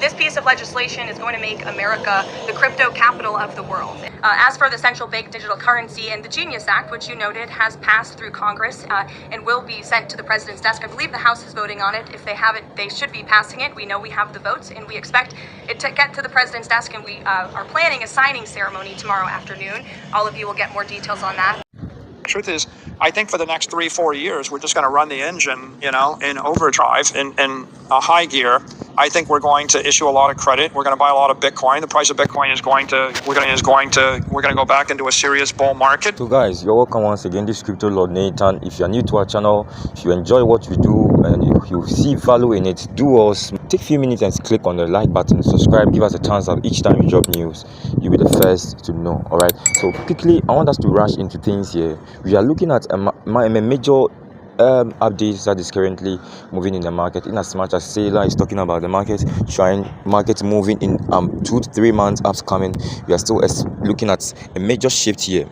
This piece of legislation is going to make America the crypto capital of the world. As for the central bank digital currency and the Genius Act, which you noted has passed through Congress and will be sent to the president's desk. I believe the House is voting on it. If they haven't, they should be passing it. We know we have the votes, and we expect it to get to the president's desk, and we are planning a signing ceremony tomorrow afternoon. All of you will get more details on that. Truth is, I think for the next 3-4 years, we're just going to run the engine, in overdrive, in a high gear. I think we're going to issue a lot of credit. We're going to buy a lot of Bitcoin. The price of Bitcoin is going to, we're going to go back into a serious bull market. So guys, you're welcome once again. This is Crypto Lord Nathan. If you're new to our channel, if you enjoy what we do and if you see value in it, do us. Take a few minutes and click on the like button, subscribe, give us a thumbs up each time we drop news. You'll be the first to know. All right. So quickly, I want us to rush into things here. We are looking at a major updates that is currently moving in the market, in as much as Sailor is talking about the market moving in 2 to 3 months upcoming. We are still looking at a major shift here.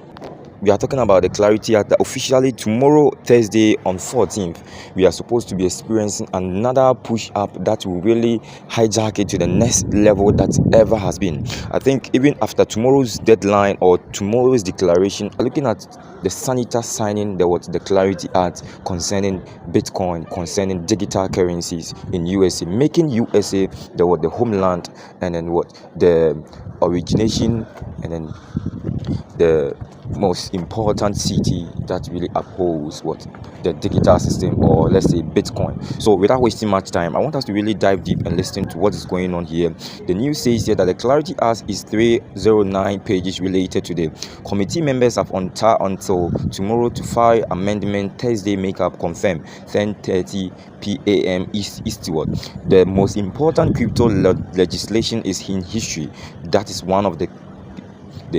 We are talking about the Clarity Act that officially tomorrow, Thursday on 14th, we are supposed to be experiencing another push up that will really hijack it to the next level that ever has been. I think even after tomorrow's deadline or tomorrow's declaration, looking at the senator signing the Clarity Act concerning Bitcoin, concerning digital currencies in USA, making USA the homeland, and then the origination, and then the most important city that really upholds the digital system, or let's say Bitcoin. So without wasting much time, I want us to really dive deep and listen to what is going on here. The news says here that the Clarity Act is 309 pages related to the committee. Members have until tomorrow to file amendment. Thursday makeup confirmed 10:30 p.m. eastward. The most important crypto legislation is in history. That is one of the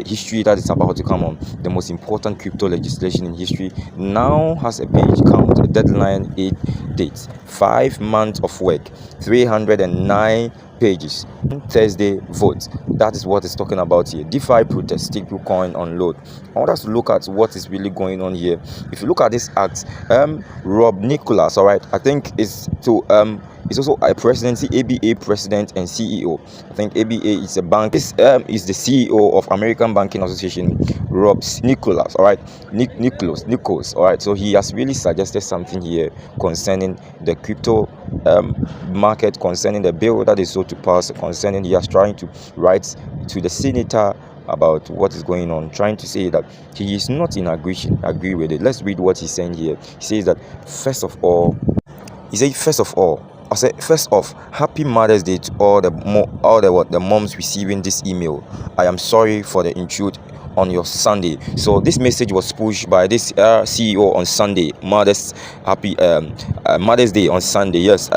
history that is about to come on. The most important crypto legislation in history now has a page count, a deadline, 8 dates, 5 months of work, 309 pages. Thursday vote. That is what it's talking about here. DeFi protest, stablecoin unload. I want us to look at what is really going on here. If you look at this act, Rob Nicholas, all right, I think it's to he's also a presidency, ABA president and CEO. I think ABA is a bank. This is the CEO of American Banking Association, Rob Nicholas. All right, Nichols. All right. So he has really suggested something here concerning the crypto market, concerning the bill that is so to pass, concerning he has trying to write to the senator about what is going on, trying to say that he is not in agree with it. Let's read what he's saying here. He says that first of all, I say, first off, happy Mother's Day to all the moms receiving this email. I am sorry for the intrude on your Sunday. So this message was pushed by this CEO on Sunday. Happy Mother's Day on Sunday. Yes.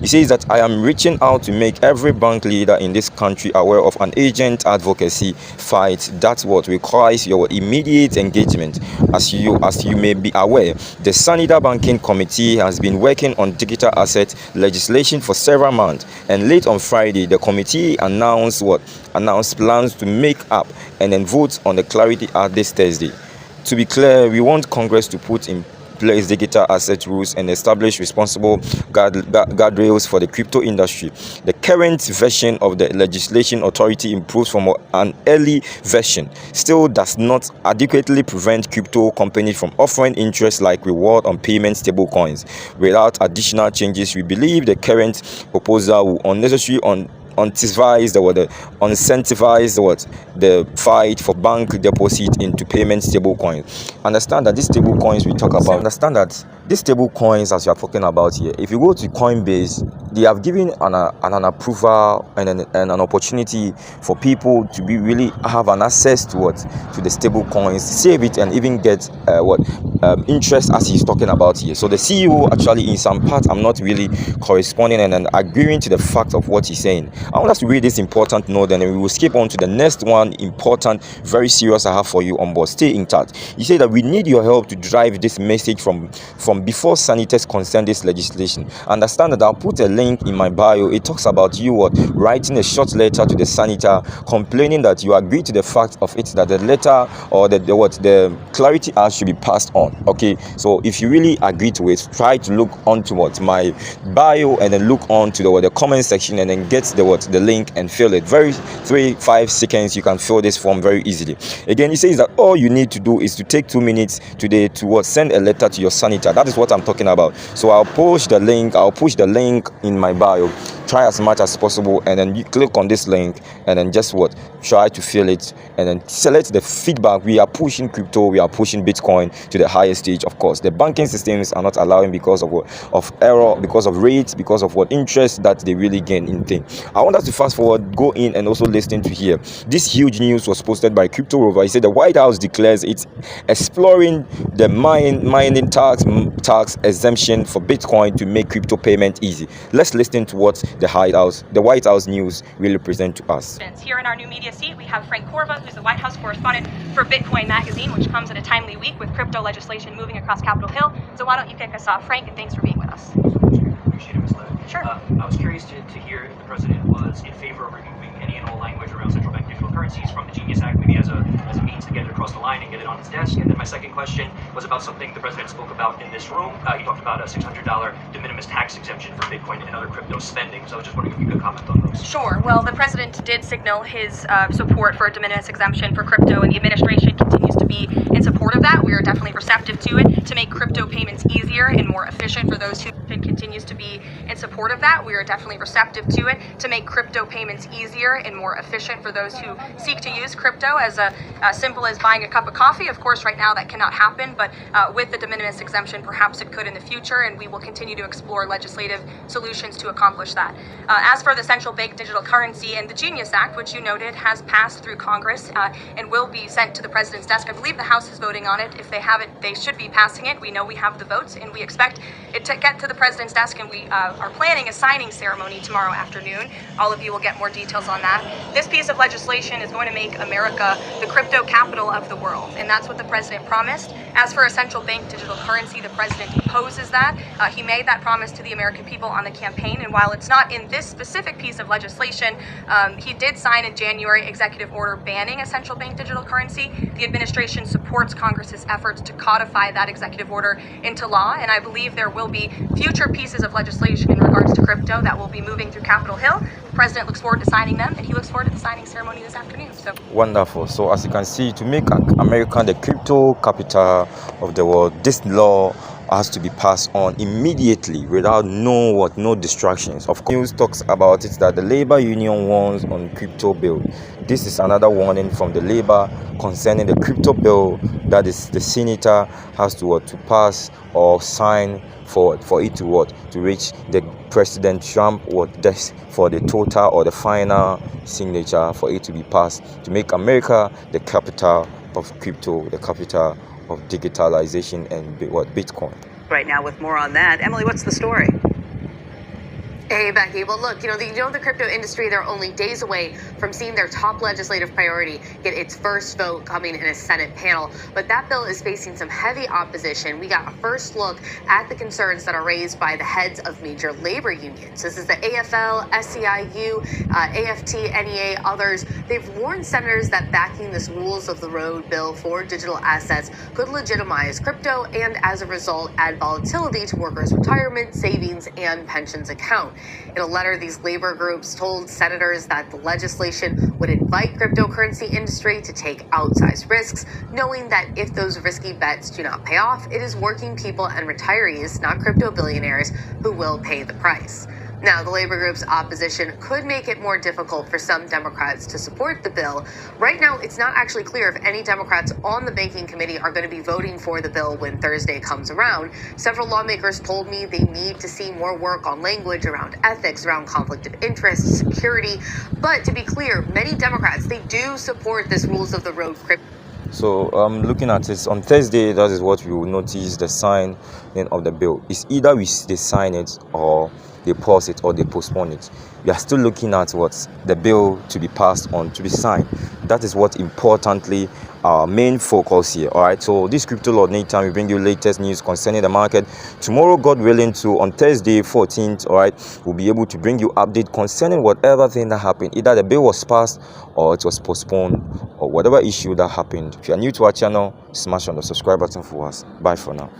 He says that I am reaching out to make every bank leader in this country aware of an agent advocacy fight that what requires your immediate engagement. As you may be aware, the Sanida Banking Committee has been working on digital asset legislation for several months, and late on Friday the committee announced plans to make up and then vote on the Clarity Act this Thursday. To be clear, we want Congress to put in place digital asset rules and establish responsible guardrails for the crypto industry. The current version of the legislation authority improves from an early version, still does not adequately prevent crypto companies from offering interest like reward on payment stablecoins. Without additional changes, we believe the current proposal will unnecessarily incentivize the fight for bank deposit into payment stable coins. Understand that these stable coins we talk about, understand that these stable coins, as you are talking about here, if you go to Coinbase, they have given an approval and an opportunity for people to really have an access to the stable coins, save it, and even get interest, as he's talking about here. So the CEO actually, in some part, I'm not really corresponding and agreeing to the fact of what he's saying. I want us to read this important note, and then we will skip on to the next one, important, very serious I have for you on board. Stay in touch. He said that we need your help to drive this message from from before senators concern this legislation. Understand that I'll put a link in my bio. It talks about you writing a short letter to the senator complaining that you agree to the fact of it that the letter or the Clarity Act should be passed on. Okay, so if you really agree to it, try to look onto my bio and then look on to the comment section and then get the link and fill it. Very 3-5 seconds, you can fill this form very easily. Again, it says that all you need to do is to take 2 minutes today to send a letter to your senator. That is what I'm talking about. So I'll push the link in my bio. Try as much as possible and then you click on this link and then just try to fill it and then select the feedback. We are pushing crypto, we are pushing Bitcoin to the highest stage. Of course, the banking systems are not allowing because of error, because of rates, because of interest that they really gain in things. I want us to fast forward, go in and also listen to here. This huge news was posted by Crypto Rover. He said the White House declares it's exploring the mining tax exemption for Bitcoin to make crypto payment easy. Let's listen to what the White House news really present to us. Here in our new media seat, we have Frank Corva, who's the White House correspondent for Bitcoin Magazine, which comes at a timely week with crypto legislation moving across Capitol Hill. So why don't you kick us off, Frank, and thanks for being with us. Appreciate it, Ms. Lev. Sure. I was curious to hear if the president was in favor of removing any and all language around central bank digital currencies from the Genius Act, maybe as a means to get it across the line and get it on his desk. And then my second question was about something the president spoke about in this room. He talked about a $600 de minimis tax exemption for Bitcoin and other crypto spending. So I was just wondering if you could comment on those. Sure. Well, the president did signal his support for a de minimis exemption for crypto, and the administration continues to be in support of that. We are definitely receptive to it to make crypto payments easier and more efficient for those who continues to be in support of that. We are definitely receptive to it to make crypto payments easier and more efficient for those who seek to use crypto as simple as buying a cup of coffee. Of course, right now that cannot happen, but with the de minimis exemption, perhaps it could in the future, and we will continue to explore legislative solutions to accomplish that. As for the central bank digital currency and the Genius Act, which you noted has passed through Congress and will be sent to the president's desk. I believe the House is voting on it. If they have it, they should be passing it. We know we have the votes, and we expect it to get to the president's desk, and we are planning a signing ceremony tomorrow afternoon. All of you will get more details on that. This piece of legislation is going to make America the crypto capital of the world, and that's what the president promised. As for a central bank digital currency, the president opposes that. He made that promise to the American people on the campaign, and while it's not in this specific piece of legislation, he did sign in January executive order banning a central bank digital currency. The administration supports Congress's efforts to codify that executive order into law, and I believe there will be future pieces of legislation in regards to crypto that will be moving through Capitol Hill. The president looks forward to signing them, and he looks forward to the signing ceremony this afternoon. So wonderful. So as you can see, to make America the crypto capital of the world, this law has to be passed on immediately without no distractions. Of course, news talks about it that the labor union warns on crypto bill. This is another warning from the labor concerning the crypto bill that is the senator has to pass or sign for it to reach the President Trump desk for the total or the final signature for it to be passed to make America the capital of crypto, the capital of digitalization and Bitcoin. Right now with more on that. Emily, what's the story? Hey, Becky. Well, look, the crypto industry, they're only days away from seeing their top legislative priority get its first vote coming in a Senate panel. But that bill is facing some heavy opposition. We got a first look at the concerns that are raised by the heads of major labor unions. This is the AFL, SEIU, AFT, NEA, others. They've warned senators that backing this rules of the road bill for digital assets could legitimize crypto and, as a result, add volatility to workers' retirement, savings, and pensions accounts. In a letter, these labor groups told senators that the legislation would invite cryptocurrency industry to take outsized risks, knowing that if those risky bets do not pay off, it is working people and retirees, not crypto billionaires, who will pay the price. Now, the labor group's opposition could make it more difficult for some Democrats to support the bill. Right now, it's not actually clear if any Democrats on the banking committee are going to be voting for the bill when Thursday comes around. Several lawmakers told me they need to see more work on language around ethics, around conflict of interest, security. But to be clear, many Democrats, they do support this rules of the road crypto. So looking at it on Thursday, that is what we will notice, the signing of the bill. It's either they sign it or they pause it or they postpone it. We are still looking at the bill to be passed on, to be signed. That is what importantly our main focus here. All right, so this Crypto Lord Nathan will bring you latest news concerning the market. Tomorrow, God willing, to on Thursday 14th, all right, we'll be able to bring you update concerning whatever thing that happened. Either the bill was passed or it was postponed, or whatever issue that happened. If you are new to our channel, smash on the subscribe button for us. Bye for now.